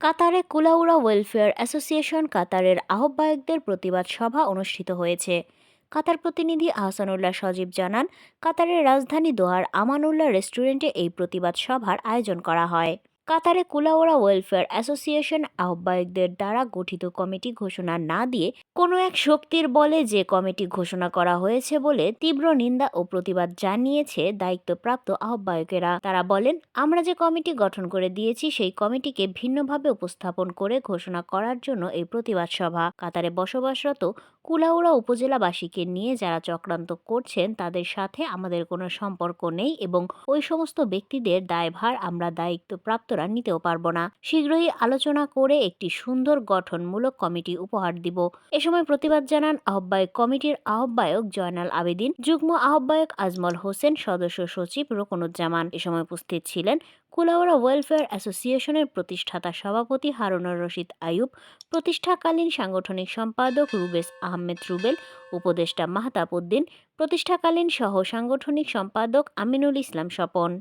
কাতারে Kulaura welfare association কাতারের আহ্বায়কদের প্রতিবাদ সভা অনুষ্ঠিত হয়েছে। কাতার প্রতিনিধি আহসানুল্লাহ সজীব জানান, কাতারের রাজধানী দোহার আমানুল্লাহ রেস্টুরেন্টে এই প্রতিবাদ সভার আয়োজন করা হয়। কাতারে কুলাউড়া ওয়েলফেয়ার অ্যাসোসিয়েশন আহ্বায়কদের দ্বারা গঠিত কমিটি ঘোষণা না দিয়ে কোনো এক শক্তির বলে যে কমিটি ঘোষণা করা হয়েছে বলে তীব্র নিন্দা ও প্রতিবাদ জানিয়েছে দায়িত্বপ্রাপ্ত আহ্বায়কেরা। তারা বলেন, আমরা যে কমিটি গঠন করে দিয়েছি সেই কমিটিকে ভিন্নভাবে উপস্থাপন করে ঘোষণা করার জন্য এই প্রতিবাদ সভা। কাতারে বসবাসরত কুলাউড়া উপজেলাবাসীকে নিয়ে যারা চক্রান্ত করছেন তাদের সাথে আমাদের কোনো সম্পর্ক নেই এবং ওই সমস্ত ব্যক্তিদের দায়ভার আমরা দায়িত্বপ্রাপ্তরা নিতেও পারবো না। শীঘ্রই আলোচনা করে একটি সুন্দর গঠনমূলক কমিটি উপহার দিব। এ সময় প্রতিবাদ জানান আহ্বায়ক কমিটির আহ্বায়ক জয়নাল আবেদিন, যুগ্ম আহ্বায়ক আজমল হোসেন, সদস্য সচিব রোকনুজ্জামান। এ সময় উপস্থিত ছিলেন কুলাউড়া ওয়েলফেয়ার অ্যাসোসিয়েশনের প্রতিষ্ঠাতা সভাপতি হারুনুর রশিদ আইয়ুব, প্রতিষ্ঠাকালীন সাংগঠনিক সম্পাদক রুবেস আহমেদ রুবেল, উপদেষ্টা মাহতাব উদ্দিন, প্রতিষ্ঠাকালীন সহ সাংগঠনিক সম্পাদক আমিনুল ইসলাম স্বপন।